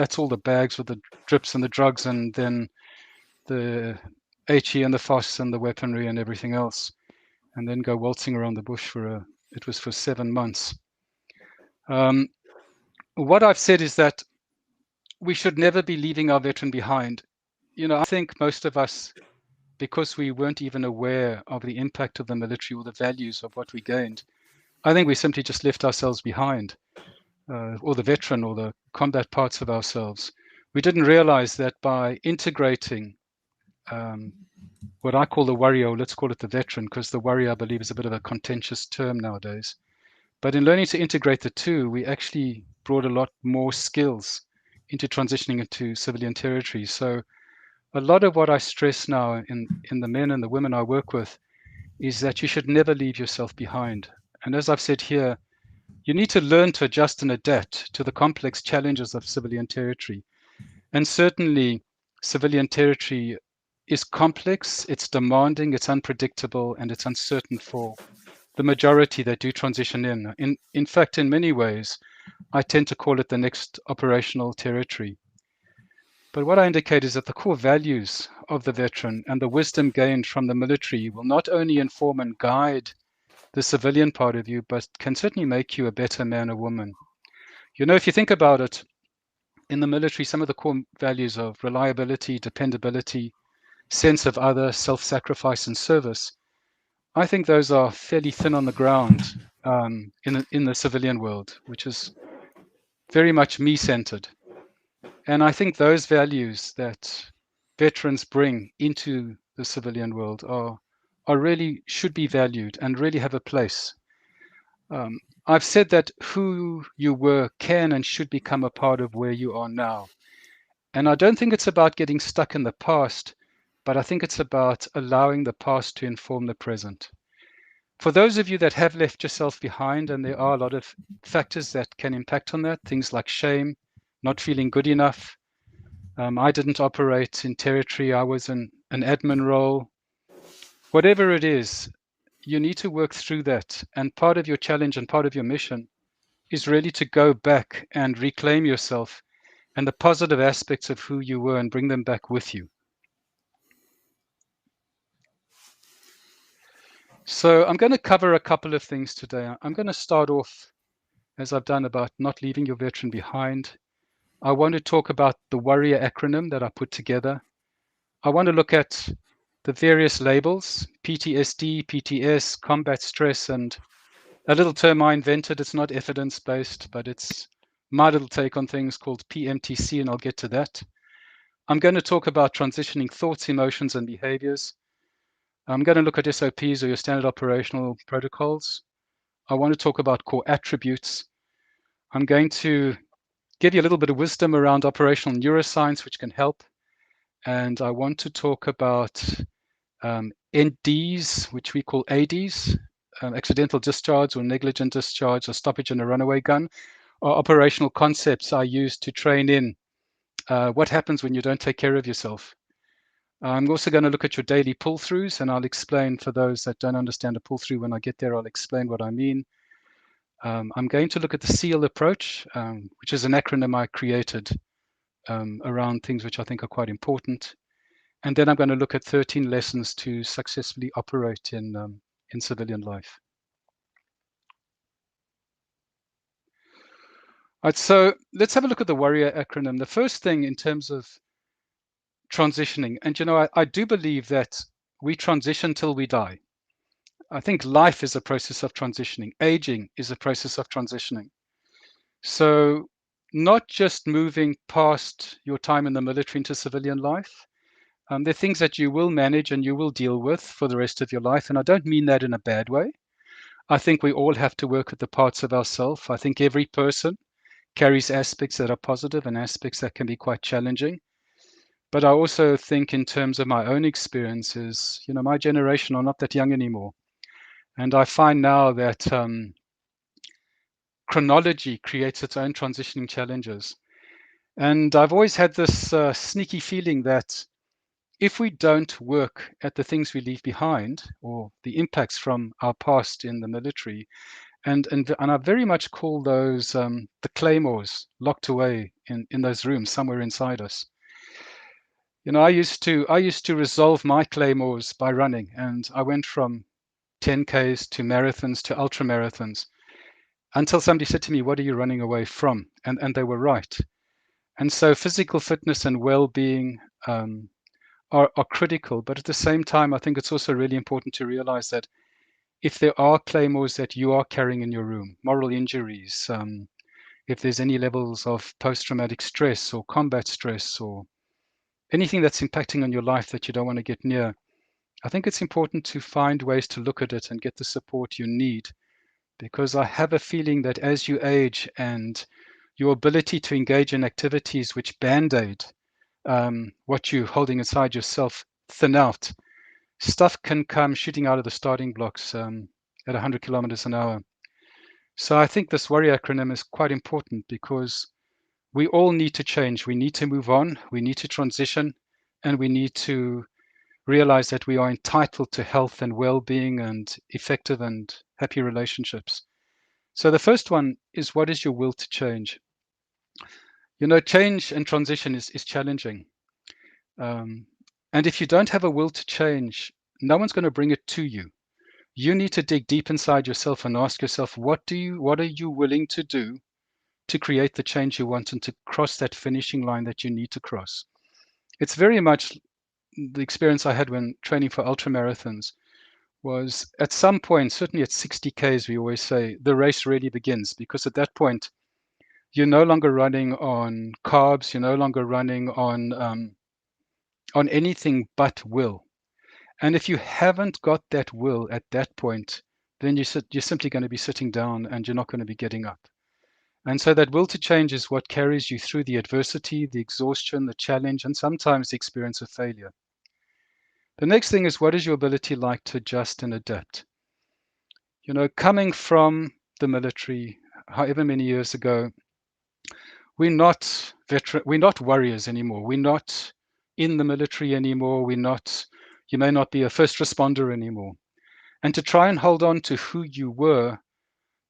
that's all the bags with the drips and the drugs, and then the HE and the FOSS and the weaponry and everything else, and then go waltzing around the bush it was for 7 months. What I've said is that we should never be leaving our veteran behind. I think most of us, because we weren't even aware of the impact of the military or the values of what we gained, I think we simply just left ourselves behind, or the veteran or the combat parts of ourselves. We didn't realize that by integrating what I call the warrior, or let's call it the veteran, because the warrior, I believe, is a bit of a contentious term nowadays. But in learning to integrate the two, we actually brought a lot more skills into transitioning into civilian territory. So a lot of what I stress now in the men and the women I work with is that you should never leave yourself behind. And as I've said here, you need to learn to adjust and adapt to the complex challenges of civilian territory. And certainly, civilian territory is complex, it's demanding, it's unpredictable, and it's uncertain for the majority that do transition in. In fact, in many ways, I tend to call it the next operational territory. But what I indicate is that the core values of the veteran and the wisdom gained from the military will not only inform and guide the civilian part of you, but can certainly make you a better man or woman. If you think about it, in the military, some of the core values of reliability, dependability, sense of other, self-sacrifice, and service, I think those are fairly thin on the ground in the civilian world, which is very much me-centered. And I think those values that veterans bring into the civilian world are really should be valued and really have a place. I've said that who you were can and should become a part of where you are now. And I don't think it's about getting stuck in the past, but I think it's about allowing the past to inform the present. For those of you that have left yourself behind, and there are a lot of factors that can impact on that, things like shame, not feeling good enough. I didn't operate in territory. I was in an admin role. Whatever it is, you need to work through that. And part of your challenge and part of your mission is really to go back and reclaim yourself and the positive aspects of who you were and bring them back with you. So I'm going to cover a couple of things today. I'm going to start off, as I've done, about not leaving your veteran behind. I want to talk about the warrior acronym that I put together. I want to look at the various labels, PTSD, PTS, combat stress, and a little term I invented. It's not evidence-based, but it's my little take on things called PMTC, and I'll get to that. I'm going to talk about transitioning thoughts, emotions, and behaviors. I'm going to look at SOPs, or your standard operational protocols. I want to talk about core attributes. I'm going to give you a little bit of wisdom around operational neuroscience, which can help. And I want to talk about NDs, which we call ADs, accidental discharge or negligent discharge or stoppage in a runaway gun, are operational concepts I use to train in what happens when you don't take care of yourself. I'm also going to look at your daily pull-throughs, and I'll explain for those that don't understand a pull-through. When I get there, I'll explain what I mean. I'm going to look at the SEAL approach, which is an acronym I created around things which I think are quite important. And then I'm going to look at 13 lessons to successfully operate in civilian life. All right, so let's have a look at the warrior acronym. The first thing in terms of transitioning, and I do believe that we transition till we die. I think life is a process of transitioning. Aging is a process of transitioning. So not just moving past your time in the military into civilian life. There are things that you will manage and you will deal with for the rest of your life. And I don't mean that in a bad way. I think we all have to work at the parts of ourselves. I think every person carries aspects that are positive and aspects that can be quite challenging. But I also think in terms of my own experiences, my generation are not that young anymore. And I find now that chronology creates its own transitioning challenges. And I've always had this sneaky feeling that if we don't work at the things we leave behind or the impacts from our past in the military, and I very much call those the Claymores locked away in those rooms somewhere inside us. I used to resolve my claymores by running, and I went from 10Ks to marathons to ultra marathons until somebody said to me, "What are you running away from?" And they were right. And so physical fitness and well-being are critical, but at the same time, I think it's also really important to realize that if there are claymores that you are carrying in your room, moral injuries, if there's any levels of post-traumatic stress or combat stress or anything that's impacting on your life that you don't want to get near, I think it's important to find ways to look at it and get the support you need. Because I have a feeling that as you age and your ability to engage in activities which band-aid what you're holding inside yourself thin out, stuff can come shooting out of the starting blocks at 100 kilometers an hour. So I think this WORRY acronym is quite important because we all need to change. We need to move on. We need to transition, and we need to realize that we are entitled to health and well-being and effective and happy relationships. So the first one is, what is your will to change? Change and transition is challenging. And if you don't have a will to change, no one's going to bring it to you. You need to dig deep inside yourself and ask yourself, what are you willing to do to create the change you want and to cross that finishing line that you need to cross? It's very much the experience I had when training for ultramarathons. Was at some point, certainly at 60 Ks, we always say the race really begins, because at that point, you're no longer running on carbs, you're no longer running on anything but will. And if you haven't got that will at that point, then you're simply going to be sitting down and you're not going to be getting up. And so that will to change is what carries you through the adversity, the exhaustion, the challenge, and sometimes the experience of failure. The next thing is, what is your ability like to adjust and adapt? Coming from the military, however many years ago, we're not warriors anymore. We're not in the military anymore. You may not be a first responder anymore. And to try and hold on to who you were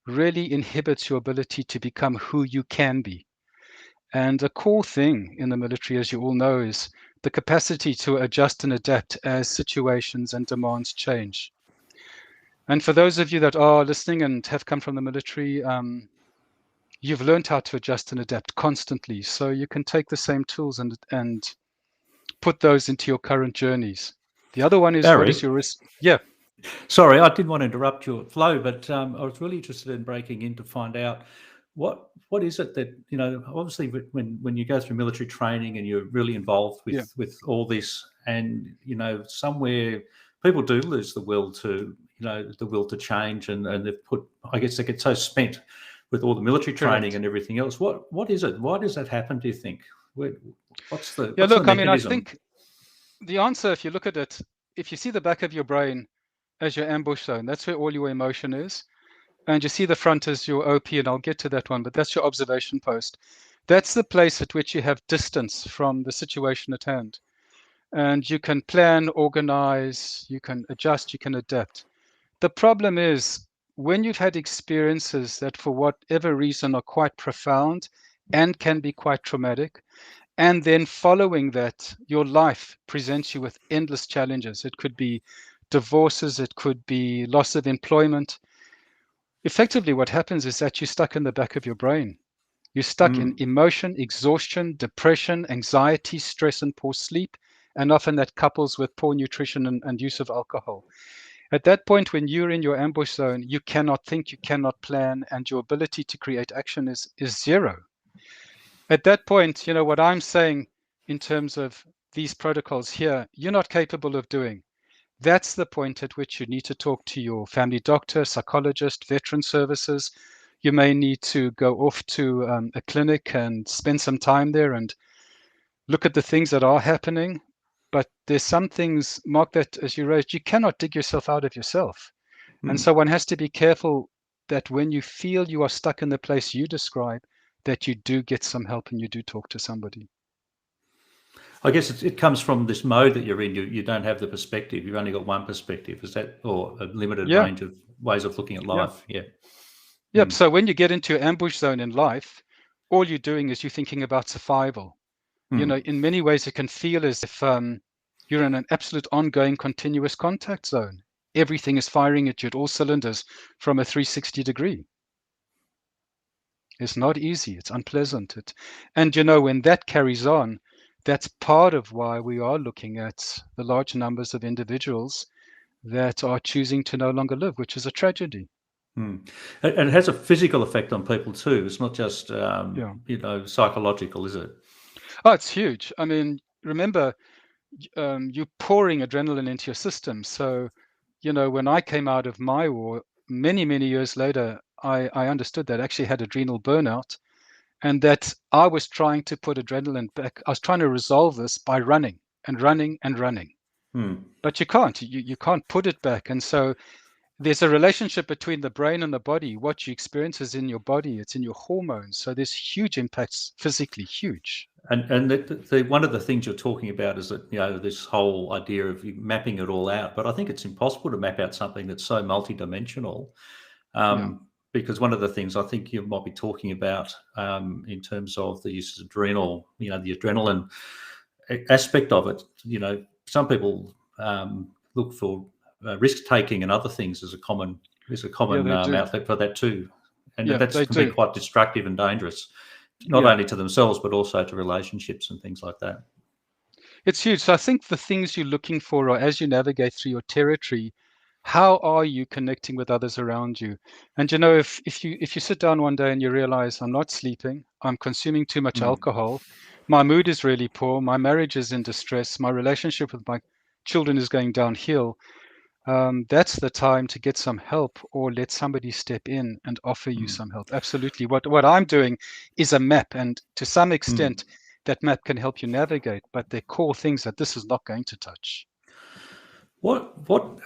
really inhibits your ability to become who you can be. And a core thing in the military, as you all know, is the capacity to adjust and adapt as situations and demands change. And for those of you that are listening and have come from the military, you've learned how to adjust and adapt constantly. So you can take the same tools and put those into your current journeys. The other one is, Barry, what is your risk? Yeah. Sorry, I didn't want to interrupt your flow, but I was really interested in breaking in to find out what is it that, obviously when you go through military training and you're really involved with all this, and somewhere people do lose the will to change, and they've put, I guess they get so spent with all the military training and everything else. What is it? Why does that happen, do you think? What's the mechanism? I think the answer, if you look at it, if you see the back of your brain as your ambush zone, that's where all your emotion is. And you see the front as your OP, and I'll get to that one, but that's your observation post. That's the place at which you have distance from the situation at hand. And you can plan, organize, you can adjust, you can adapt. The problem is, when you've had experiences that for whatever reason are quite profound and can be quite traumatic, and then following that, your life presents you with endless challenges. It could be divorces, it could be loss of employment. Effectively, what happens is that you're stuck in the back of your brain. You're stuck in emotion, exhaustion, depression, anxiety, stress, and poor sleep. And often that couples with poor nutrition and use of alcohol. At that point, when you're in your ambush zone, you cannot think, you cannot plan, and your ability to create action is zero. At that point, what I'm saying in terms of these protocols here, you're not capable of doing. That's the point at which you need to talk to your family doctor, psychologist, veteran services. You may need to go off to a clinic and spend some time there and look at the things that are happening. But there's some things, Mark, that, as you raised, you cannot dig yourself out of yourself. And so one has to be careful that when you feel you are stuck in the place you describe, that you do get some help and you do talk to somebody. I guess it comes from this mode that you're in. You don't have the perspective. You've only got one perspective. Is that, or a limited range of ways of looking at life? Yeah. Yep. So when you get into your ambush zone in life, all you're doing is you're thinking about survival. You know, in many ways, it can feel as if you're in an absolute ongoing continuous contact zone. Everything is firing at you at all cylinders from a 360 degree. It's not easy. It's unpleasant. And, you know, when that carries on, that's part of why we are looking at the large numbers of individuals that are choosing to no longer live, which is a tragedy. And it has a physical effect on people too. It's not just, Yeah. you know, psychological, is it? Oh, it's huge. I mean, remember, you're pouring adrenaline into your system. So, you know, when I came out of my war, many, many years later, I understood that I actually had adrenal burnout and that I was trying to put adrenaline back. I was trying to resolve this by running and running and running. But you can't. You can't put it back. And so there's a relationship between the brain and the body. What you experience is in your body. It's in your hormones. So there's huge impacts physically, huge. And one of the things you're talking about is that, you know, this whole idea of mapping it all out. But I think it's impossible to map out something that's so multidimensional. Because one of the things I think you might be talking about in terms of the use of adrenal, you know, the adrenaline aspect of it, you know, some people look for risk taking and other things as a common outlet for that too, and that can be quite destructive and dangerous, not only to themselves but also to relationships and things like that. It's huge. So I think the things you're looking for are, as you navigate through your territory, how are you connecting with others around you? And you know, if you sit down one day and you realize I'm not sleeping, I'm consuming too much alcohol, my mood is really poor, my marriage is in distress, my relationship with my children is going downhill, that's the time to get some help or let somebody step in and offer you some help. Absolutely. What I'm doing is a map, and to some extent, that map can help you navigate, but they're core things that this is not going to touch. What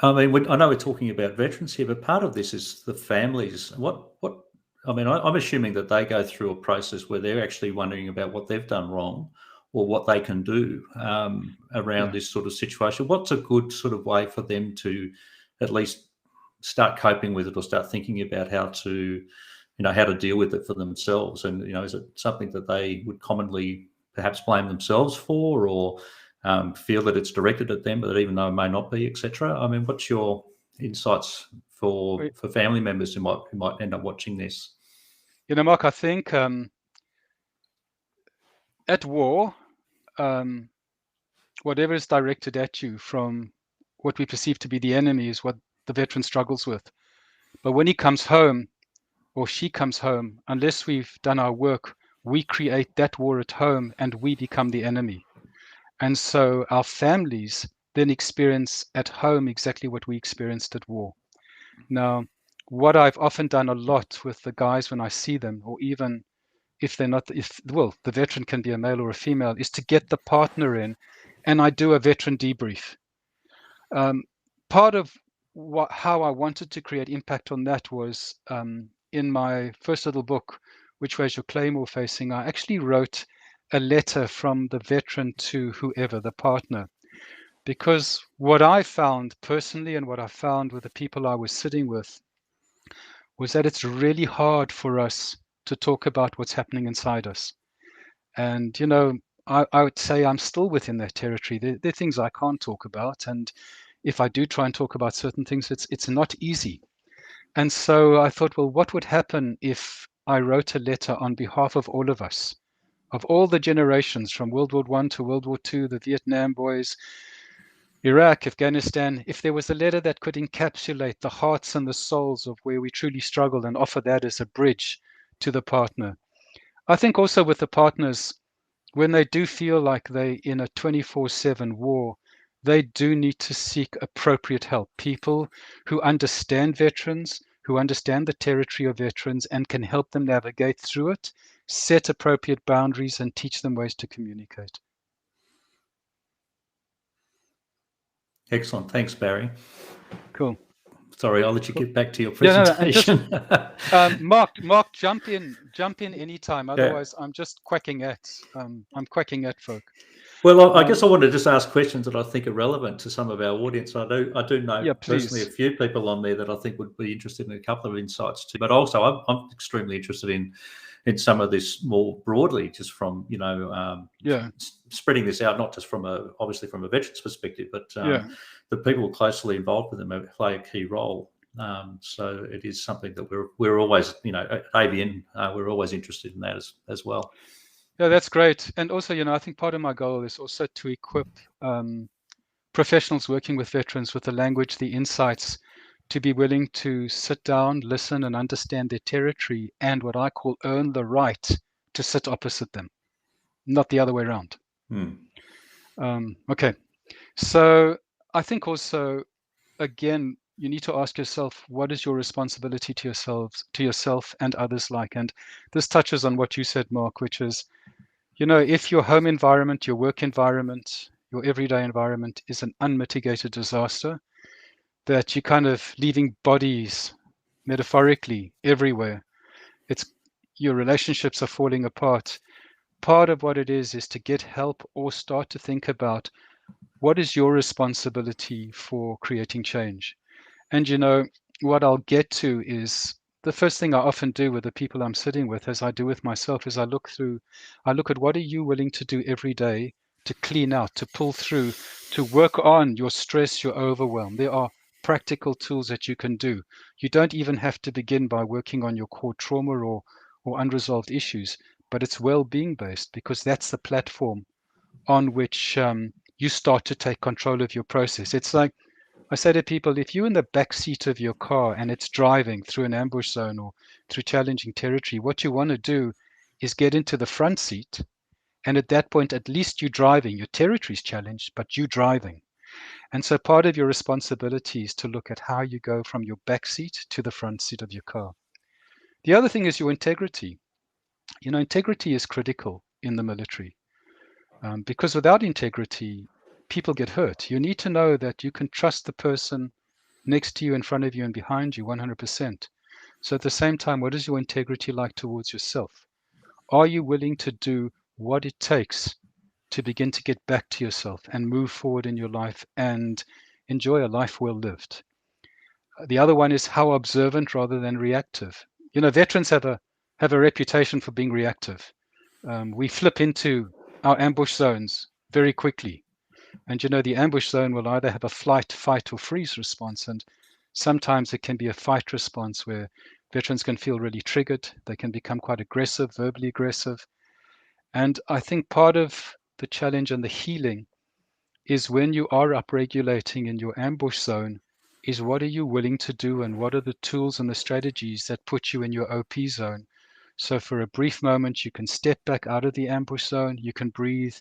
I mean, I know we're talking about veterans here, but part of this is the families. I mean, I'm assuming that they go through a process where they're actually wondering about what they've done wrong or what they can do around this sort of situation. What's a good sort of way for them to at least start coping with it or start thinking about how to deal with it for themselves? And, you know, is it something that they would commonly perhaps blame themselves for, or feel that it's directed at them, but even though it may not be, etc.? I mean, what's your insights for family members who might end up watching this? You know, Mark, I think at war, whatever is directed at you from what we perceive to be the enemy is what the veteran struggles with. But when he comes home or she comes home, unless we've done our work, we create that war at home and we become the enemy. And so our families then experience at home exactly what we experienced at war. Now, what I've often done a lot with the guys when I see them, or even if they're not, the veteran can be a male or a female, is to get the partner in, and I do a veteran debrief. Part of how I wanted to create impact on that was in my first little book, Which Way Is Your Claymore Facing, I actually wrote a letter from the veteran to whoever, the partner. Because what I found personally and what I found with the people I was sitting with was that it's really hard for us to talk about what's happening inside us. And, you know, I would say I'm still within that territory. There are things I can't talk about. And if I do try and talk about certain things, it's not easy. And so I thought, well, what would happen if I wrote a letter on behalf of all of us, of all the generations from World War I to World War II, the Vietnam boys, Iraq, Afghanistan, if there was a letter that could encapsulate the hearts and the souls of where we truly struggled and offer that as a bridge to the partner. I think also with the partners, when they do feel like they're in a 24/7 war, they do need to seek appropriate help. People who understand veterans, who understand the territory of veterans and can help them navigate through it, set appropriate boundaries and teach them ways to communicate. Excellent. Thanks, Barry. Cool. Sorry, I'll let you get back to your presentation. Mark, jump in anytime. Otherwise, I'm just quacking at folk. Well, I guess I want to just ask questions that I think are relevant to some of our audience. I do know personally a few people on there that I think would be interested in a couple of insights too. But also, I'm extremely interested in in some of this more broadly, just from spreading this out, not just from obviously from a veteran's perspective, but the people closely involved with them play a key role. So it is something that we're always, at AVN, we're always interested in that as well. Yeah, that's great. And also, I think part of my goal is also to equip professionals working with veterans with the language, the insights, to be willing to sit down, listen, and understand their territory, and what I call earn the right to sit opposite them, not the other way around. Okay. So I think also, again, you need to ask yourself, what is your responsibility to yourself and others like? And this touches on what you said, Mark, which is, if your home environment, your work environment, your everyday environment is an unmitigated disaster, that you're kind of leaving bodies metaphorically everywhere. Your relationships are falling apart. Part of what it is to get help or start to think about what is your responsibility for creating change. And what I'll get to is the first thing I often do with the people I'm sitting with, as I do with myself, is I look at what are you willing to do every day to clean out, to pull through, to work on your stress, your overwhelm. There are practical tools that you can do. You don't even have to begin by working on your core trauma or unresolved issues, but it's well-being based, because that's the platform on which you start to take control of your process. It's like I say to people, if you're in the back seat of your car and it's driving through an ambush zone or through challenging territory, what you want to do is get into the front seat. And at that point, at least you're driving. Your territory's challenged, but you're driving. And so part of your responsibility is to look at how you go from your back seat to the front seat of your car. The other thing is your integrity. Integrity is critical in the military, because without integrity, people get hurt. You need to know that you can trust the person next to you, in front of you, and behind you 100%. So at the same time, what is your integrity like towards yourself? Are you willing to do what it takes to begin to get back to yourself and move forward in your life and enjoy a life well lived? The other one is how observant rather than reactive. Veterans have a reputation for being reactive. We flip into our ambush zones very quickly. And the ambush zone will either have a flight, fight, or freeze response. And sometimes it can be a fight response where veterans can feel really triggered. They can become quite aggressive, verbally aggressive. And I think part of the challenge and the healing is when you are upregulating in your ambush zone, is what are you willing to do, and what are the tools and the strategies that put you in your OP zone? So for a brief moment, you can step back out of the ambush zone, you can breathe.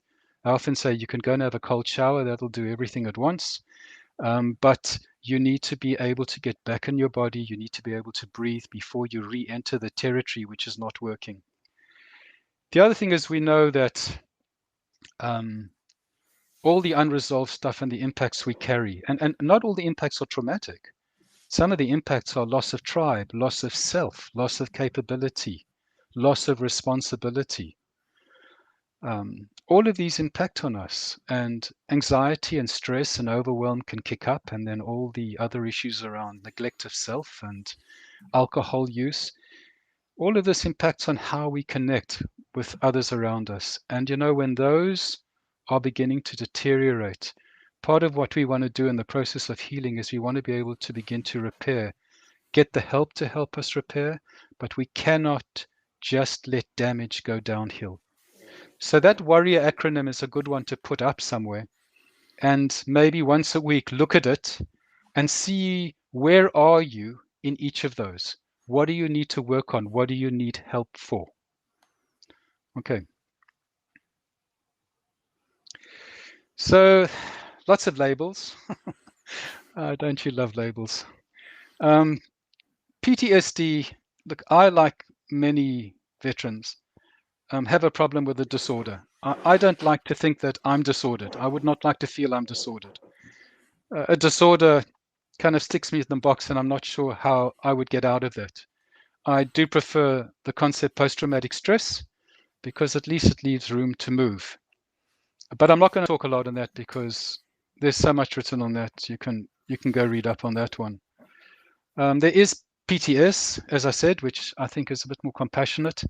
I often say you can go and have a cold shower, that'll do everything at once. But you need to be able to get back in your body, you need to be able to breathe before you re-enter the territory which is not working. The other thing is we know that all the unresolved stuff and the impacts we carry, and not all the impacts are traumatic. Some of the impacts are loss of tribe, loss of self, loss of capability, loss of responsibility. All of these impact on us, and anxiety and stress and overwhelm can kick up, and then all the other issues around neglect of self and alcohol use. All of this impacts on how we connect with others around us. And when those are beginning to deteriorate, part of what we want to do in the process of healing is we want to be able to begin to repair, get the help to help us repair, but we cannot just let damage go downhill. So that warrior acronym is a good one to put up somewhere, and maybe once a week look at it and see, where are you in each of those? What do you need to work on? What do you need help for? Okay. So lots of labels. Don't you love labels? PTSD, look, I, like many veterans, have a problem with a disorder. I don't like to think that I'm disordered. I would not like to feel I'm disordered. A disorder kind of sticks me in the box, and I'm not sure how I would get out of it. I do prefer the concept post-traumatic stress, because at least it leaves room to move. But I'm not going to talk a lot on that, because there's so much written on that. You can go read up on that one. There is PTS, as I said, which I think is a bit more compassionate.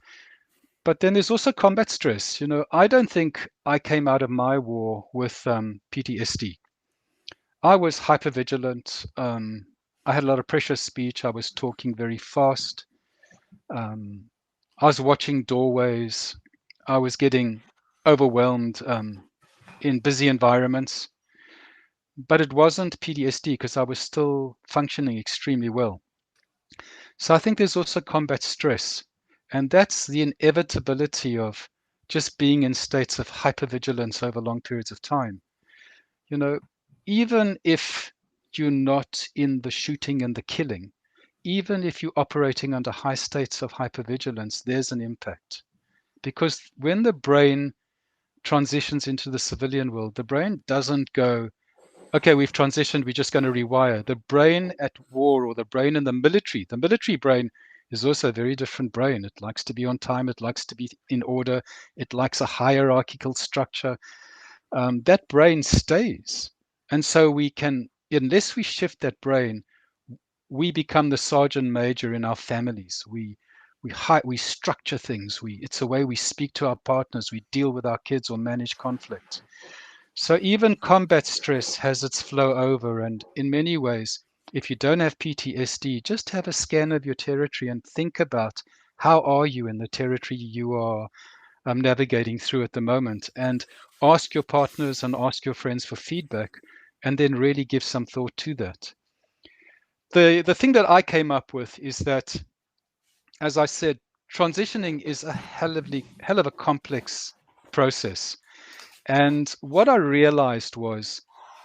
But then there's also combat stress. I don't think I came out of my war with PTSD. I was hypervigilant. I had a lot of pressure speech. I was talking very fast. Um, I was watching doorways. I was getting overwhelmed in busy environments. But it wasn't PTSD because I was still functioning extremely well. So I think there's also combat stress. And that's the inevitability of just being in states of hypervigilance over long periods of time. You know, even if you're not in the shooting and the killing, even if you're operating under high states of hypervigilance, there's an impact. Because when the brain transitions into the civilian world, the brain doesn't go, okay, we've transitioned, we're just going to rewire. The brain at war, or the brain in the military brain is also a very different brain. It likes to be on time, it likes to be in order, it likes a hierarchical structure. That brain stays. And so we can, unless we shift that brain, we become the sergeant major in our families. We structure things. It's a way we speak to our partners. We deal with our kids or manage conflict. So even combat stress has its flow over. And in many ways, if you don't have PTSD, just have a scan of your territory and think about how are you in the territory you are navigating through at the moment, and ask your partners and ask your friends for feedback, and then really give some thought to that. The thing that I came up with is that, as I said, transitioning is a hell of a complex process. And what I realized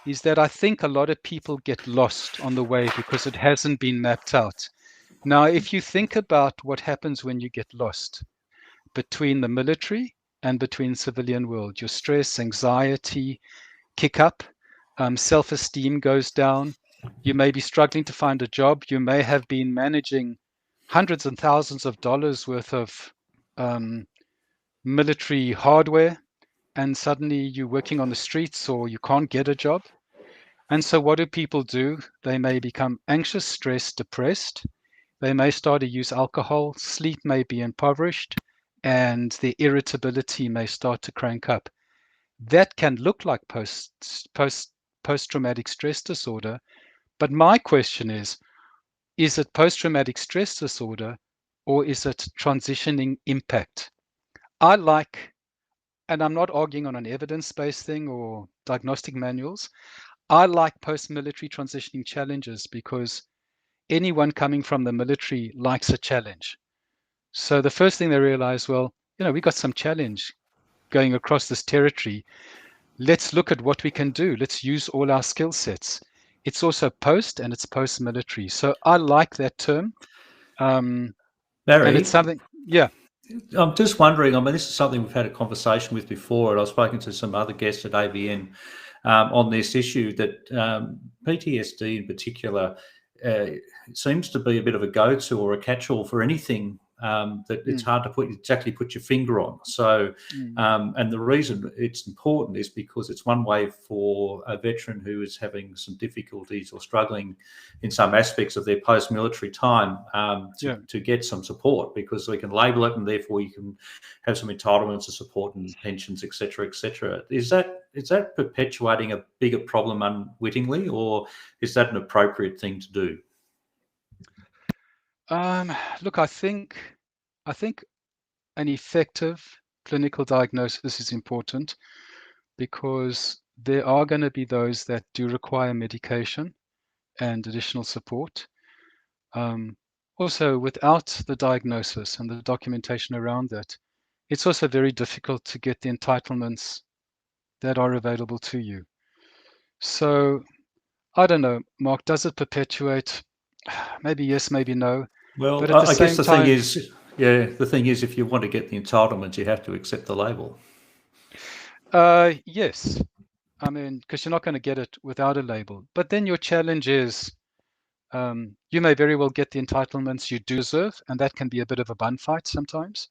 is that I think a lot of people get lost on the way because it hasn't been mapped out. Now, if you think about what happens when you get lost between the military and between civilian world, your stress, anxiety kick up, self-esteem goes down. You may be struggling to find a job. You may have been managing hundreds and thousands of dollars worth of military hardware, and suddenly you're working on the streets or you can't get a job. And so what do people do? They may become anxious, stressed, depressed. They may start to use alcohol. Sleep may be impoverished, and their irritability may start to crank up. That can look like post-traumatic stress disorder. But my question is it post-traumatic stress disorder, or is it transitioning impact? I like, and I'm not arguing on an evidence-based thing or diagnostic manuals, I like post-military transitioning challenges because anyone coming from the military likes a challenge. So the first thing they realize, well, we got some challenge going across this territory. Let's look at what we can do. Let's use all our skill sets. It's also post and it's post-military. So I like that term. Barry, and it's something, yeah. I'm just wondering, this is something we've had a conversation with before, and I've spoken to some other guests at AVN on this issue, that PTSD in particular seems to be a bit of a go-to or a catch-all for anything that it's hard to put your finger on. So, and the reason it's important is because it's one way for a veteran who is having some difficulties or struggling in some aspects of their post-military time to get some support, because we can label it and therefore you can have some entitlements of support and pensions, etc., etc. Is that perpetuating a bigger problem unwittingly, or is that an appropriate thing to do? Look, I think an effective clinical diagnosis is important, because there are going to be those that do require medication and additional support. Also, without the diagnosis and the documentation around that, it's also very difficult to get the entitlements that are available to you. So I don't know, Mark, does it perpetuate? Maybe yes, maybe no. Well, but at the I same guess the time, thing is, if you want to get the entitlements, you have to accept the label. Yes. Because you're not going to get it without a label. But then your challenge is, you may very well get the entitlements you do deserve, and that can be a bit of a bun fight sometimes.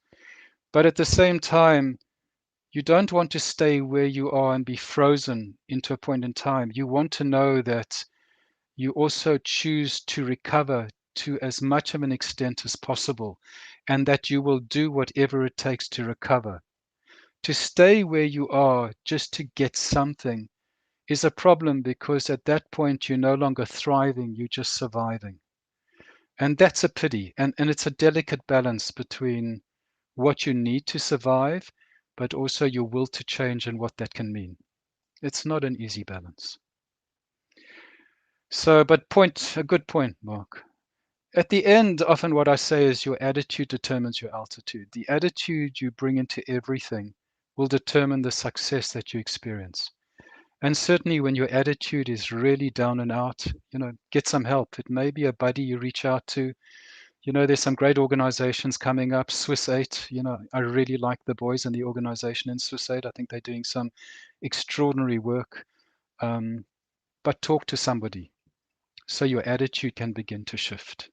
But at the same time, you don't want to stay where you are and be frozen into a point in time. You want to know that you also choose to recover to as much of an extent as possible. and that you will do whatever it takes to recover. To stay where you are just to get something is a problem, because at that point you're no longer thriving, you're just surviving. And that's a pity. And it's a delicate balance between what you need to survive, but also your will to change and what that can mean. It's not an easy balance. So, but a good point, Mark. At the end, often what I say is your attitude determines your altitude. The attitude you bring into everything will determine the success that you experience. And certainly when your attitude is really down and out, get some help. It may be a buddy you reach out to. There's some great organizations coming up. Swiss 8, I really like the boys in the organization in Swiss 8. I think they're doing some extraordinary work. But talk to somebody so your attitude can begin to shift.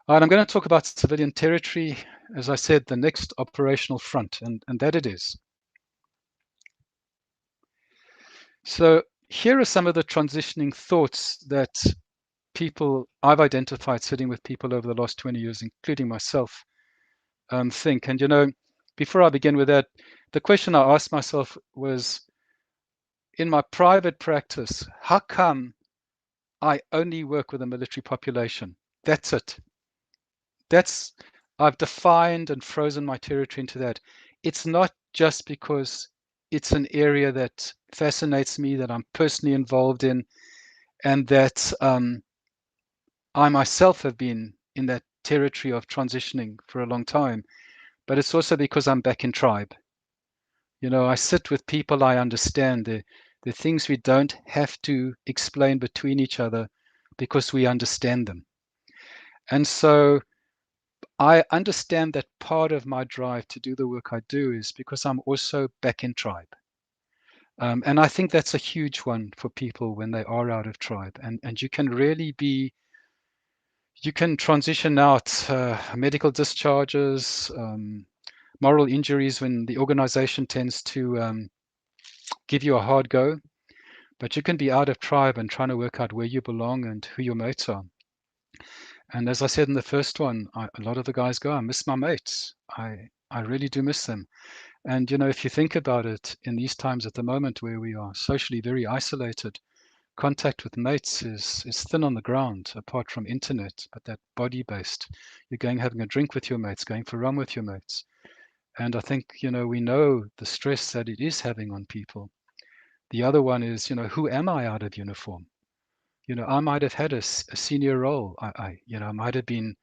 All right, I'm going to talk about civilian territory, as I said, the next operational front, and that it is. So here are some of the transitioning thoughts that I've identified sitting with people over the last 20 years, including myself, think. And, before I begin with that, the question I asked myself was, in my private practice, how come I only work with a military population? That's it. I've defined and frozen my territory into that. It's not just because it's an area that fascinates me, that I'm personally involved in, and that I myself have been in that territory of transitioning for a long time, but it's also because I'm back in tribe. I sit with people I understand. The things we don't have to explain between each other because we understand them. And so I understand that part of my drive to do the work I do is because I'm also back in tribe. And I think that's a huge one for people when they are out of tribe. And you can really you can transition out medical discharges, moral injuries when the organization tends to give you a hard go. But you can be out of tribe and trying to work out where you belong and who your mates are. And as I said in the first one, a lot of the guys go, I miss my mates. I really do miss them. And, if you think about it, in these times at the moment where we are socially very isolated, contact with mates is thin on the ground, apart from internet, but that body-based. You're going having a drink with your mates, going for a run with your mates. And I think, we know the stress that it is having on people. The other one is, who am I out of uniform? I might have had a senior role. I might have been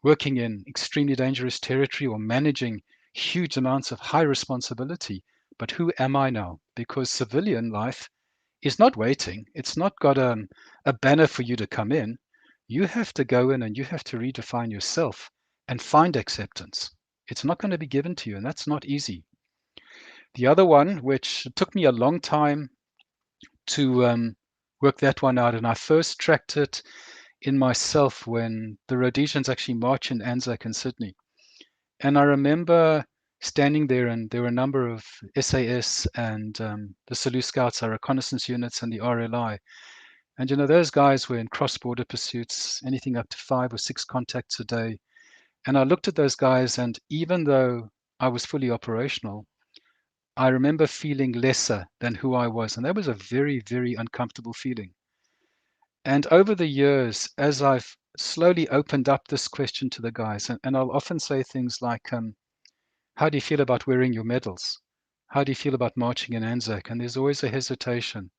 working in extremely dangerous territory or managing huge amounts of high responsibility. But who am I now? Because civilian life is not waiting. It's not got a banner for you to come in. You have to go in and you have to redefine yourself and find acceptance. It's not going to be given to you, and that's not easy. The other one, which took me a long time to work that one out, and I first tracked it in myself when the Rhodesians actually marched in Anzac in Sydney. And I remember standing there, and there were a number of SAS and the Salu Scouts, our reconnaissance units, and the RLI. And those guys were in cross-border pursuits, anything up to 5 or 6 contacts a day. And I looked at those guys, and even though I was fully operational, I remember feeling lesser than who I was. And that was a very, very uncomfortable feeling. And over the years, as I've slowly opened up this question to the guys, and I'll often say things like, how do you feel about wearing your medals? How do you feel about marching in Anzac? And there's always a hesitation.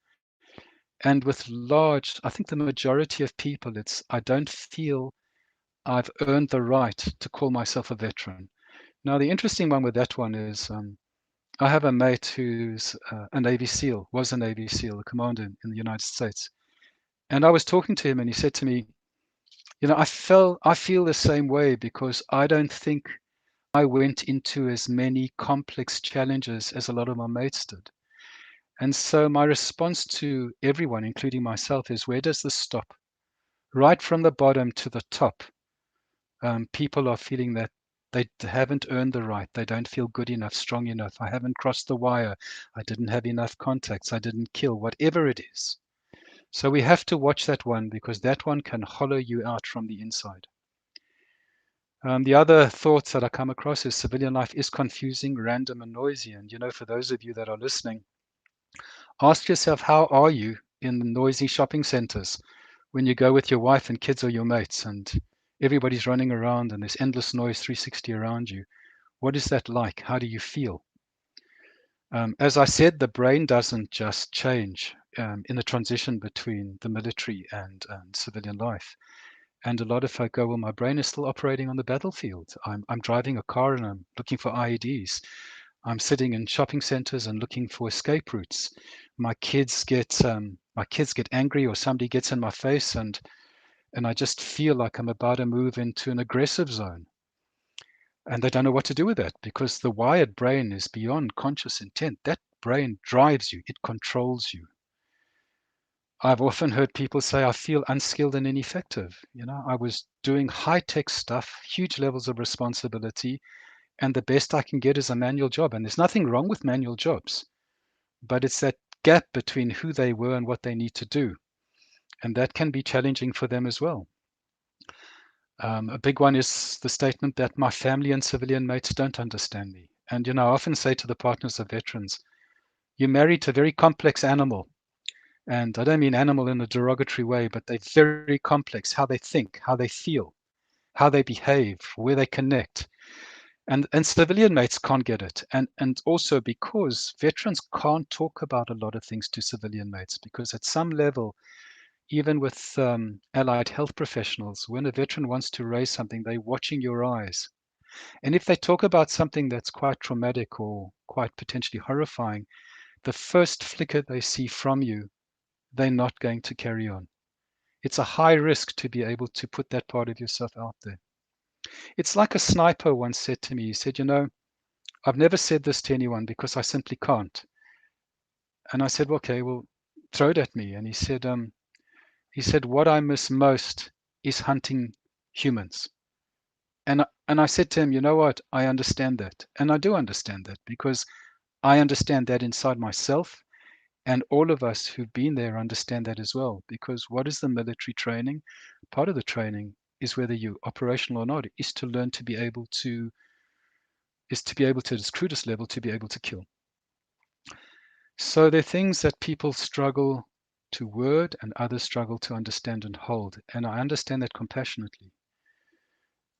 And with I think the majority of people, I don't feel I've earned the right to call myself a veteran. Now, the interesting one with that one is I have a mate who's a Navy SEAL, was a Navy SEAL, a commander in the United States. And I was talking to him and he said to me, I feel the same way because I don't think I went into as many complex challenges as a lot of my mates did. And so my response to everyone, including myself, is where does this stop? Right from the bottom to the top, people are feeling that they haven't earned the right. They don't feel good enough, strong enough. I haven't crossed the wire. I didn't have enough contacts. I didn't kill, whatever it is. So we have to watch that one, because that one can hollow you out from the inside. The other thoughts that I come across is civilian life is confusing, random, and noisy. And, for those of you that are listening, ask yourself, how are you in the noisy shopping centers when you go with your wife and kids or your mates and everybody's running around and there's endless noise 360 around you? What is that like? How do you feel? As I said, the brain doesn't just change in the transition between the military and civilian life. And a lot of folk go, well, my brain is still operating on the battlefield. I'm driving a car and I'm looking for IEDs. I'm sitting in shopping centers and looking for escape routes. My kids get angry, or somebody gets in my face, and I just feel like I'm about to move into an aggressive zone. And they don't know what to do with that, because the wired brain is beyond conscious intent. That brain drives you, it controls you. I've often heard people say, I feel unskilled and ineffective. I was doing high-tech stuff, huge levels of responsibility, and the best I can get is a manual job. And there's nothing wrong with manual jobs, but it's that gap between who they were and what they need to do. And that can be challenging for them as well. A big one is the statement that my family and civilian mates don't understand me. And, I often say to the partners of veterans, you're married to a very complex animal. And I don't mean animal in a derogatory way, but they're very complex, how they think, how they feel, how they behave, where they connect. And civilian mates can't get it. And also because veterans can't talk about a lot of things to civilian mates, because at some level, even with allied health professionals, when a veteran wants to raise something, they're watching your eyes. And if they talk about something that's quite traumatic or quite potentially horrifying, the first flicker they see from you, they're not going to carry on. It's a high risk to be able to put that part of yourself out there. It's like a sniper once said to me. He said, I've never said this to anyone because I simply can't. And I said, okay, well, throw it at me. And he said, what I miss most is hunting humans. And I said to him, you know what? I understand that. And I do understand that, because I understand that inside myself. And all of us who've been there understand that as well. Because what is the military training? Part of the training is, whether you're operational or not, is to learn to be able to, at its crudest level, to be able to kill. So there are things that people struggle to word and others struggle to understand and hold. And I understand that compassionately.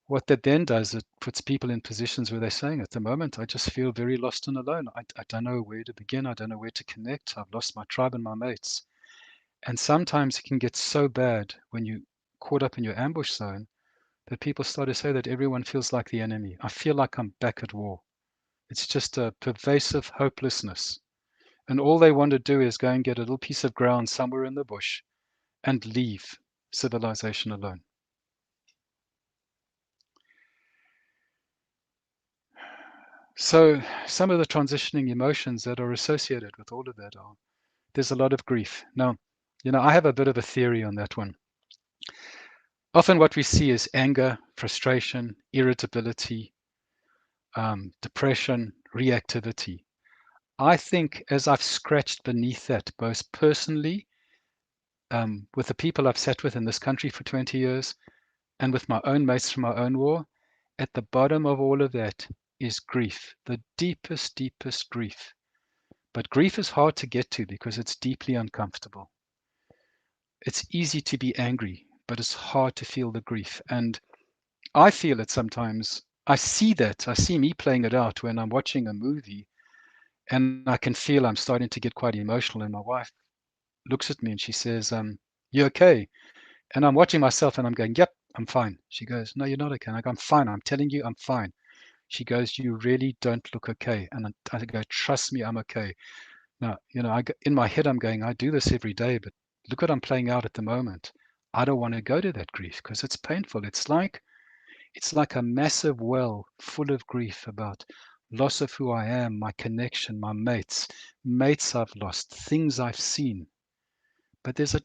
What that then does, it puts people in positions where they're saying, at the moment, I just feel very lost and alone. I don't know where to begin. I don't know where to connect. I've lost my tribe and my mates. And sometimes it can get so bad when you're caught up in your ambush zone that people start to say that everyone feels like the enemy. I feel like I'm back at war. It's just a pervasive hopelessness. And all they want to do is go and get a little piece of ground somewhere in the bush and leave civilization alone. So some of the transitioning emotions that are associated with all of that are, there's a lot of grief. Now, I have a bit of a theory on that one. Often what we see is anger, frustration, irritability, depression, reactivity. I think, as I've scratched beneath that, both personally, with the people I've sat with in this country for 20 years, and with my own mates from our own war, at the bottom of all of that is grief, the deepest, deepest grief. But grief is hard to get to because it's deeply uncomfortable. It's easy to be angry, but it's hard to feel the grief. And I feel it sometimes. I see me playing it out when I'm watching a movie, and I can feel I'm starting to get quite emotional. And my wife looks at me and she says, you okay? And I'm watching myself and I'm going, yep, I'm fine. She goes, no, you're not okay. And I go, I'm fine. I'm telling you, I'm fine. She goes, you really don't look okay. And I go, trust me, I'm okay. Now, in my head, I'm going, I do this every day, but look what I'm playing out at the moment. I don't want to go to that grief because it's painful. It's like a massive well full of grief about loss of who I am, my connection, my mates I've lost, things I've seen. But there's a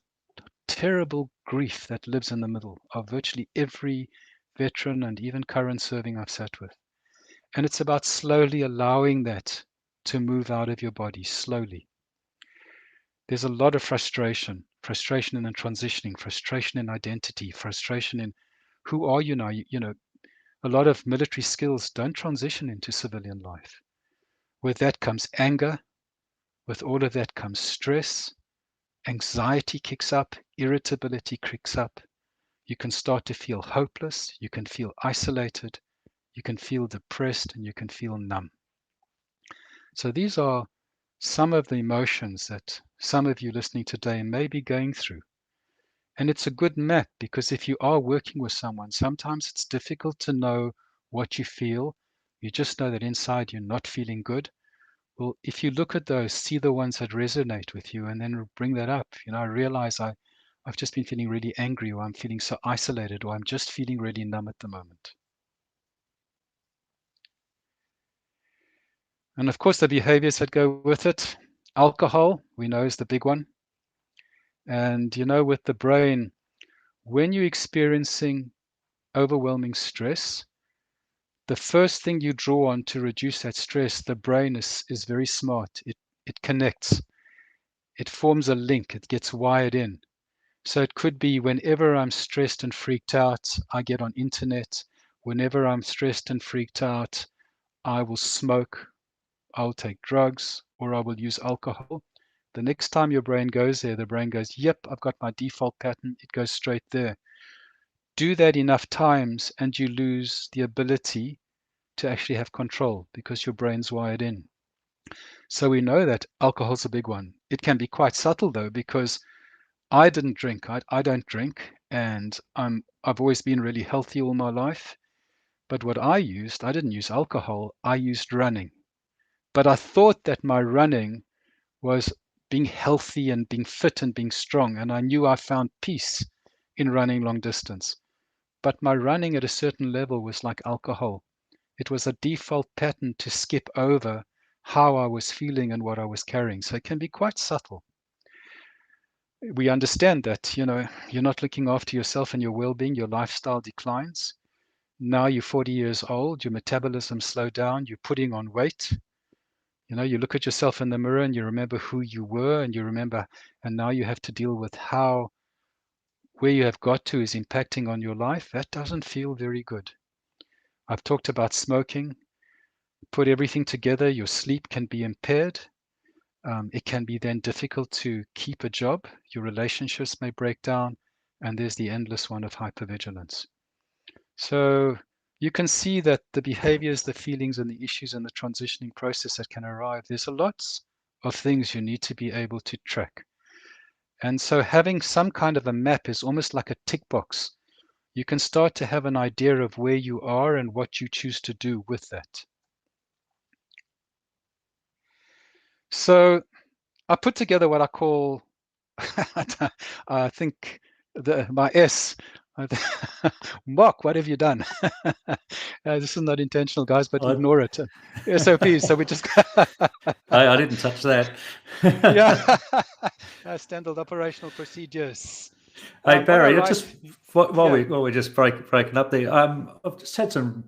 terrible grief that lives in the middle of virtually every veteran and even current serving I've sat with. And it's about slowly allowing that to move out of your body, slowly. There's a lot of frustration. frustration in transitioning, frustration in identity, frustration in who are you now? You know, a lot of military skills don't transition into civilian life. With that comes anger. With all of that comes stress. Anxiety kicks up. Irritability kicks up. You can start to feel hopeless. You can feel isolated. You can feel depressed, and you can feel numb. So these are some of the emotions that some of you listening today may be going through. And it's a good map, because if you are working with someone, sometimes it's difficult to know what you feel. You just know that inside you're not feeling good. Well, if you look at those, see the ones that resonate with you, and then bring that up. You know, I realize I've just been feeling really angry, or I'm feeling so isolated, or I'm just feeling really numb at the moment. And of course, the behaviors that go with it. Alcohol, we know, is the big one. And you know, with the brain, when you're experiencing overwhelming stress, the first thing you draw on to reduce that stress, the brain is very smart. It connects. It forms a link. It gets wired in. So it could be whenever I'm stressed and freaked out, I get on internet. Whenever I'm stressed and freaked out, I will smoke, I'll take drugs, or I will use alcohol. The next time your brain goes there, the brain goes, yep, I've got my default pattern. It goes straight there. Do that enough times and you lose the ability to actually have control, because your brain's wired in. So we know that alcohol's a big one. It can be quite subtle though, because I didn't drink. I don't drink, and I've always been really healthy all my life. But what I didn't use alcohol. I used running. But I thought that my running was being healthy and being fit and being strong, and I knew I found peace in running long distance. But my running at a certain level was like alcohol. It was a default pattern to skip over how I was feeling and what I was carrying. So it can be quite subtle. We understand that, you know, you're not looking after yourself and your well-being, your lifestyle declines. Now you're 40 years old, your metabolism slowed down, you're putting on weight. You know, you look at yourself in the mirror and you remember who you were, and you remember, and now you have to deal with how where you have got to is impacting on your life. That doesn't feel very good. I've talked about smoking. Put everything together, your sleep can be impaired. It can be then difficult to keep a job. Your relationships may break down, and there's the endless one of hypervigilance. So you can see that the behaviors, the feelings, and the issues and the transitioning process that can arrive, there's a lot of things you need to be able to track. And so having some kind of a map is almost like a tick box. You can start to have an idea of where you are and what you choose to do with that. So I put together what I call, I think my S. Mark, what have you done? This is not intentional, guys, but ignore it. SOPs. So we just. I didn't touch that. Yeah. Standard operational procedures. Hey Barry, while we're just breaking up there, I've just had some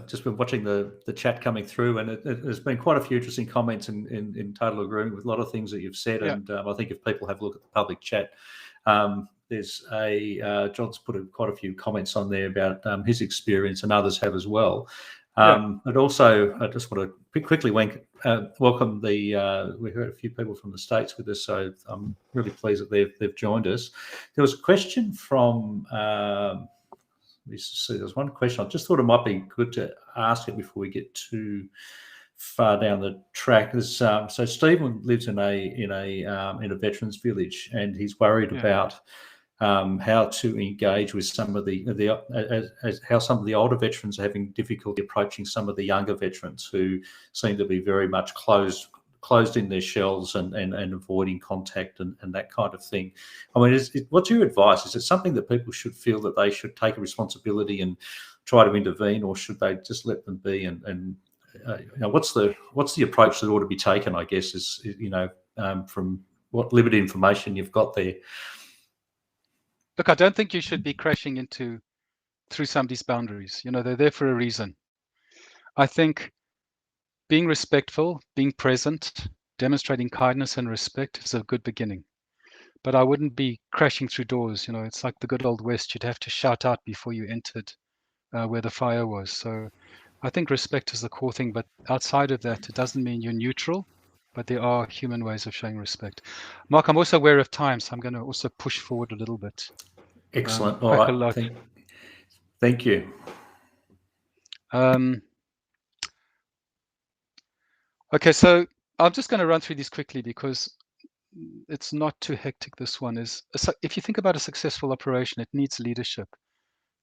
just been watching the chat coming through, and there's been quite a few interesting comments in total agreement with a lot of things that you've said. Yeah. And I think if people have a look at the public chat, there's John's put quite a few comments on there about his experience, and others have as well. And also, I just want to quickly welcome we heard a few people from the States with us, so I'm really pleased that they've joined us. There was a question from, there's one question. I just thought it might be good to ask it before we get too far down the track. So Stephen lives in a veterans village, and he's worried about how to engage with some of how some of the older veterans are having difficulty approaching some of the younger veterans who seem to be very much closed in their shells and avoiding contact and that kind of thing. I mean, what's your advice? Is it something that people should feel that they should take a responsibility and try to intervene, or should they just let them be? And what's the approach that ought to be taken, I guess, is from what limited information you've got there? Look, I don't think you should be crashing through somebody's boundaries. You know, they're there for a reason. I think being respectful, being present, demonstrating kindness and respect is a good beginning. but I wouldn't be crashing through doors. It's like the good old West. You'd have to shout out before you entered where the fire was. So I think respect is the core thing, but outside of that, it doesn't mean you're neutral, but there are human ways of showing respect. Mark, I'm also aware of time, so I'm going to also push forward a little bit. Excellent. All Quite a right. lot. Thank you. Okay, so I'm just going to run through these quickly because it's not too hectic. This one is, if you think about a successful operation, it needs leadership.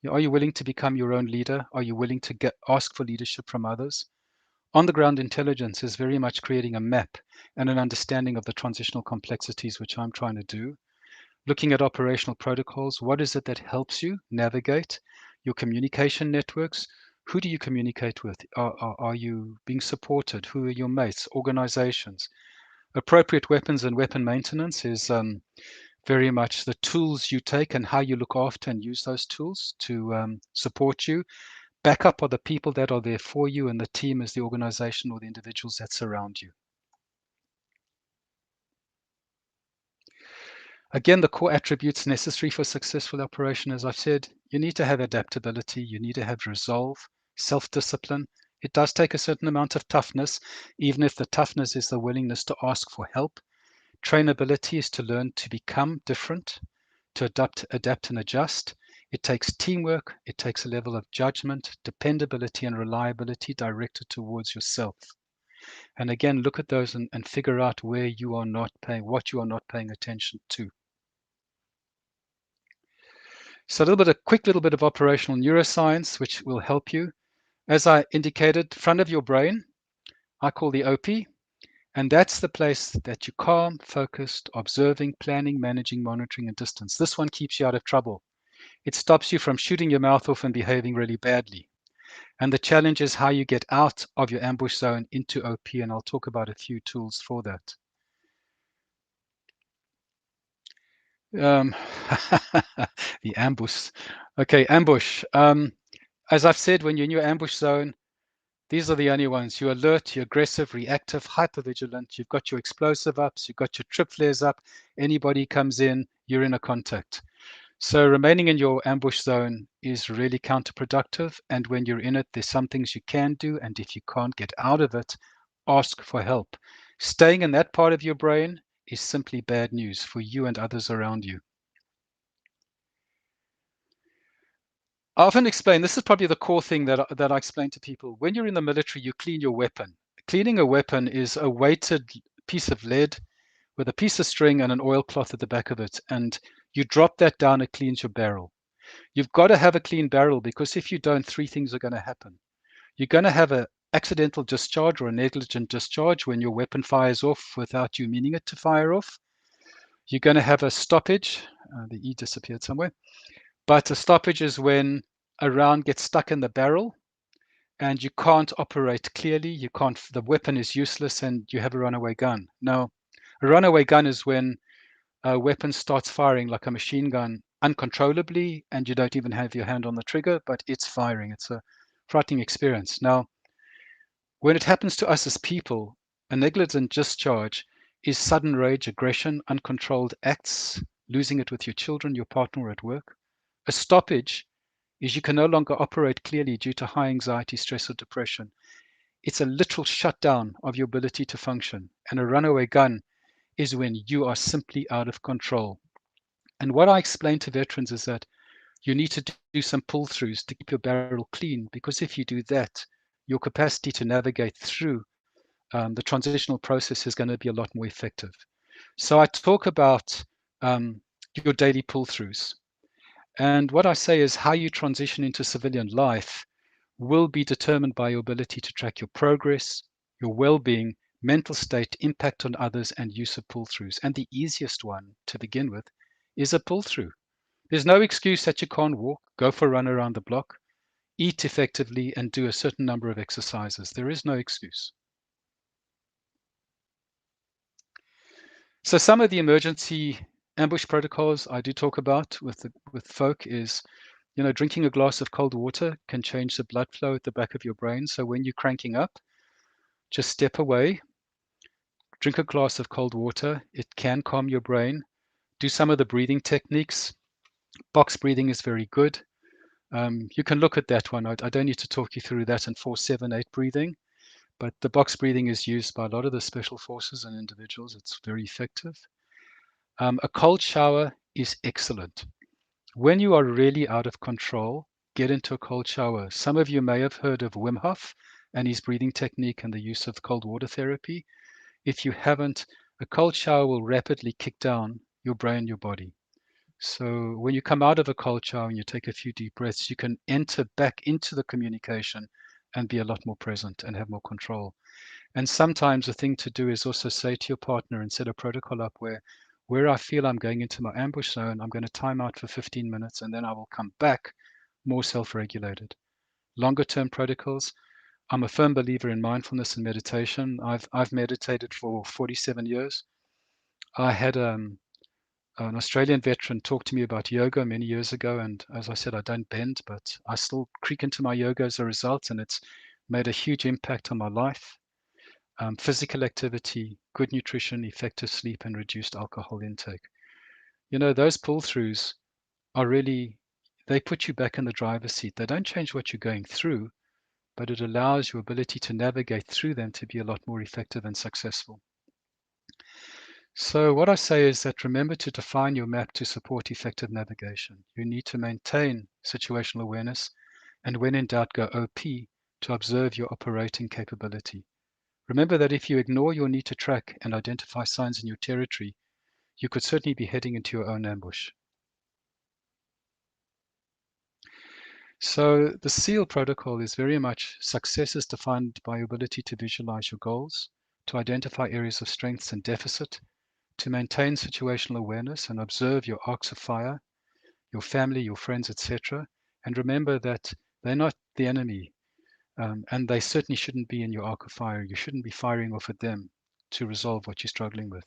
Are you willing to become your own leader? Are you willing to ask for leadership from others? On-the-ground intelligence is very much creating a map and an understanding of the transitional complexities, which I'm trying to do. Looking at operational protocols, what is it that helps you navigate your communication networks? Who do you communicate with? Are you being supported? Who are your mates, organizations? Appropriate weapons and weapon maintenance is very much the tools you take and how you look after and use those tools to support you. Backup are the people that are there for you, and the team is the organization or the individuals that surround you. Again, the core attributes necessary for successful operation, as I've said, you need to have adaptability, you need to have resolve, self-discipline. It does take a certain amount of toughness, even if the toughness is the willingness to ask for help. Trainability is to learn to become different, to adapt and adjust. It takes teamwork, it takes a level of judgment, dependability and reliability directed towards yourself. And again, look at those and figure out where you are not paying, what you are not paying attention to. So a quick little bit of operational neuroscience, which will help you. As I indicated, front of your brain, I call the OP, and that's the place that you're calm, focused, observing, planning, managing, monitoring, and distance. This one keeps you out of trouble. It stops you from shooting your mouth off and behaving really badly. And the challenge is how you get out of your ambush zone into OP, and I'll talk about a few tools for that. The ambush. Okay, ambush. As I've said, when you're in your ambush zone, these are the only ones. You're alert, you're aggressive, reactive, hypervigilant. You've got your explosive ups, you've got your trip flares up. Anybody comes in, you're in a contact. So remaining in your ambush zone is really counterproductive. And when you're in it, there's some things you can do. And if you can't get out of it, ask for help. Staying in that part of your brain is simply bad news for you and others around you. I often explain, this is probably the core thing that I explain to people. When you're in the military, you clean your weapon. Cleaning a weapon is a weighted piece of lead with a piece of string and an oilcloth at the back of it. And you drop that down, it cleans your barrel. You've got to have a clean barrel because if you don't, three things are going to happen. You're going to have an accidental discharge or a negligent discharge when your weapon fires off without you meaning it to fire off. You're going to have a stoppage. The E disappeared somewhere. But a stoppage is when a round gets stuck in the barrel and you can't operate clearly. You can't. The weapon is useless and you have a runaway gun. Now, a runaway gun is when a weapon starts firing like a machine gun uncontrollably and you don't even have your hand on the trigger, but it's firing. It's a frightening experience. Now, when it happens to us as people, a negligent discharge is sudden rage, aggression, uncontrolled acts, losing it with your children, your partner, or at work. A stoppage is you can no longer operate clearly due to high anxiety, stress, or depression. It's a literal shutdown of your ability to function. And a runaway gun is when you are simply out of control. And what I explain to veterans is that you need to do some pull-throughs to keep your barrel clean, because if you do that, your capacity to navigate through the transitional process is going to be a lot more effective. So I talk about your daily pull-throughs. And what I say is how you transition into civilian life will be determined by your ability to track your progress, your well-being, mental state, impact on others, and use of pull-throughs. And the easiest one to begin with is a pull-through. There's no excuse that you can't walk, go for a run around the block, eat effectively, and do a certain number of exercises. There is no excuse. So some of the emergency ambush protocols I do talk about with folk is, drinking a glass of cold water can change the blood flow at the back of your brain. So when you're cranking up, just step away, drink a glass of cold water. It can calm your brain. Do some of the breathing techniques. Box breathing is very good. You can look at that one. I don't need to talk you through that in 4-7-8 breathing, but the box breathing is used by a lot of the special forces and individuals. It's very effective. A cold shower is excellent. When you are really out of control, get into a cold shower. Some of you may have heard of Wim Hof and his breathing technique and the use of cold water therapy. If you haven't, a cold shower will rapidly kick down your brain, your body. So when you come out of a cold shower and you take a few deep breaths, you can enter back into the communication and be a lot more present and have more control. And sometimes the thing to do is also say to your partner and set a protocol up where I feel I'm going into my ambush zone, I'm going to time out for 15 minutes and then I will come back more self-regulated. Longer term protocols. I'm a firm believer in mindfulness and meditation. I've meditated for 47 years. I had an Australian veteran talk to me about yoga many years ago, and as I said, I don't bend, but I still creak into my yoga as a result, and it's made a huge impact on my life. Physical activity, good nutrition, effective sleep, and reduced alcohol intake. You know, those pull-throughs are really, they put you back in the driver's seat. They don't change what you're going through, but it allows your ability to navigate through them to be a lot more effective and successful. So what I say is that remember to define your map to support effective navigation. You need to maintain situational awareness, and when in doubt, go OP to observe your operating capability. Remember that if you ignore your need to track and identify signs in your territory, you could certainly be heading into your own ambush. So the SEAL protocol is very much success is defined by your ability to visualize your goals, to identify areas of strengths and deficit, to maintain situational awareness and observe your arcs of fire, your family, your friends, etc. And remember that they're not the enemy, and they certainly shouldn't be in your arc of fire. You shouldn't be firing off at them to resolve what you're struggling with.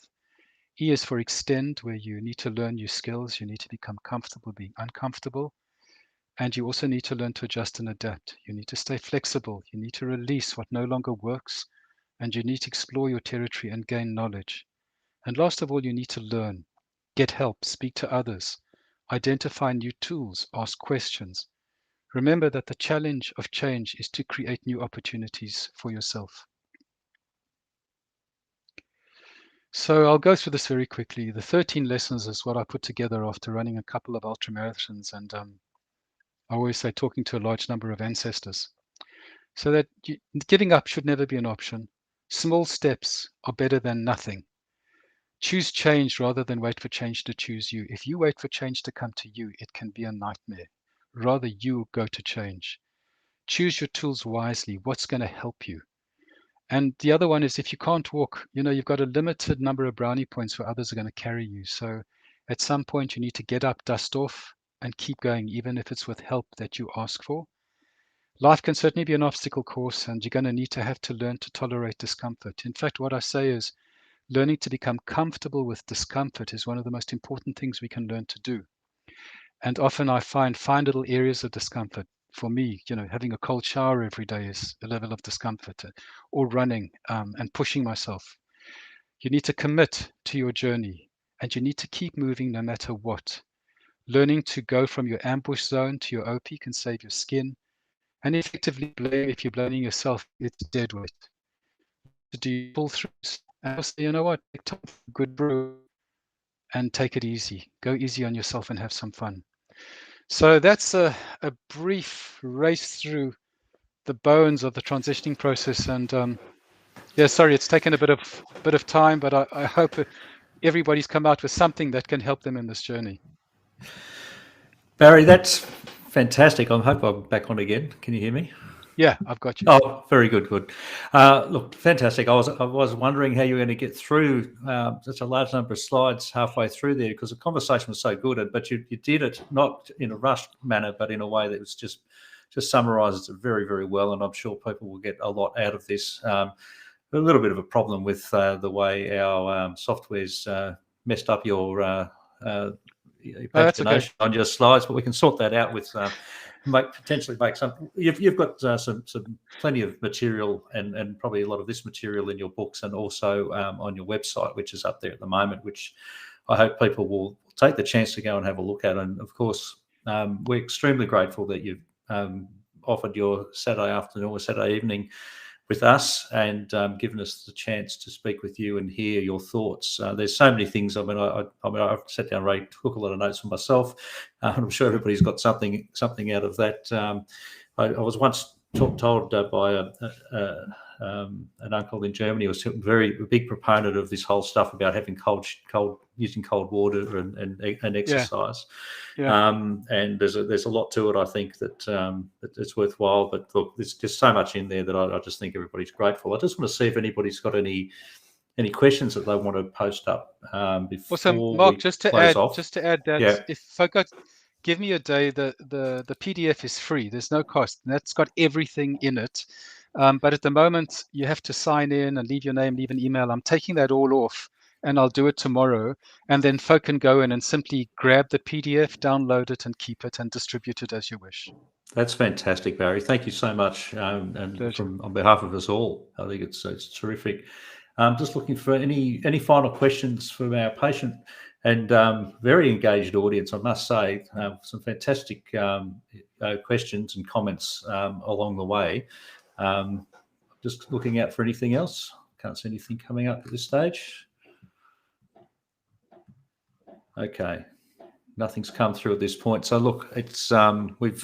E is for extend, where you need to learn new skills. You need to become comfortable being uncomfortable. And you also need to learn to adjust and adapt. You need to stay flexible. You need to release what no longer works. And you need to explore your territory and gain knowledge. And last of all, you need to learn, get help, speak to others, identify new tools, ask questions. Remember that the challenge of change is to create new opportunities for yourself. So I'll go through this very quickly. The 13 lessons is what I put together after running a couple of ultramarathons, and I always say talking to a large number of ancestors. So that giving up should never be an option. Small steps are better than nothing. Choose change rather than wait for change to choose you. If you wait for change to come to you, it can be a nightmare. Rather, you go to change. Choose your tools wisely. What's going to help you? And the other one is if you can't walk, you know, you've got a limited number of brownie points where others are going to carry you. So at some point you need to get up, dust off, and keep going, even if it's with help that you ask for. Life can certainly be an obstacle course, and you're going to need to have to learn to tolerate discomfort. In fact, what I say is learning to become comfortable with discomfort is one of the most important things we can learn to do. And often I find little areas of discomfort. For me, you know, having a cold shower every day is a level of discomfort, or running and pushing myself. You need to commit to your journey, and you need to keep moving no matter what. Learning to go from your ambush zone to your OP can save your skin, and effectively blame, if you're blaming yourself, it's dead weight. To do pull throughs, and also, you know what, take time for a good brew and take it easy. Go easy on yourself and have some fun. So that's a brief race through the bones of the transitioning process. And yeah, sorry, it's taken a bit of time, but I hope everybody's come out with something that can help them in this journey. Barry, that's fantastic. I hope I'm back on again. Can you hear me? Yeah, I've got you. Oh, very good, good. Look, fantastic. I was wondering how you were going to get through such a large number of slides halfway through there, because the conversation was so good, but you did it not in a rushed manner, but in a way that was just summarises it very, very well, and I'm sure people will get a lot out of this. A little bit of a problem with the way our software's messed up your pagination on your slides, but we can sort that out with potentially make some. You've got some plenty of material and probably a lot of this material in your books, and also on your website, which is up there at the moment, which I hope people will take the chance to go and have a look at it. And of course, we're extremely grateful that you've offered your Saturday afternoon or Saturday evening with us and given us the chance to speak with you and hear your thoughts. There's so many things. I mean, I've sat down, Ray, took a lot of notes for myself. I'm sure everybody's got something out of that. I was once told by an uncle in Germany who was a big proponent of this whole stuff about having using cold water and exercise. Yeah. And there's a lot to it. I think that it's worthwhile. But look, there's just so much in there that I just think everybody's grateful. I just want to see if anybody's got any questions that they want to post up before Also, Mark, we just to close add, off. that if folks give me a day, the PDF is free. There's no cost, and that's got everything in it. But at the moment, you have to sign in and leave your name, leave an email. I'm taking that all off, and I'll do it tomorrow. And then folk can go in and simply grab the PDF, download it, and keep it and distribute it as you wish. That's fantastic, Barry. Thank you so much, and on behalf of us all, I think it's terrific. Just looking for any final questions from our patient and very engaged audience, I must say. Some fantastic questions and comments along the way. Just looking out for anything else. Can't see anything coming up at this stage. Okay, nothing's come through at this point. So look, it's we're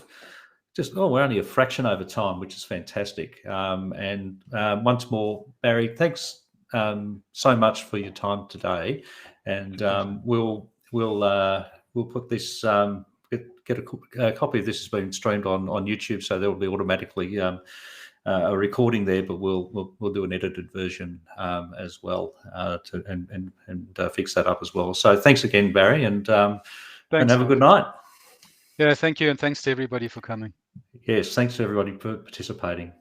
only a fraction over time, which is fantastic. And once more, Barry, thanks so much for your time today. And we'll put this get a copy of this has been streamed on YouTube, so there will be automatically a recording there, but we'll do an edited version as well and fix that up as well. So thanks again, Barry, and have a good night. Yeah, thank you, and thanks to everybody for coming. Yes, thanks to everybody for participating.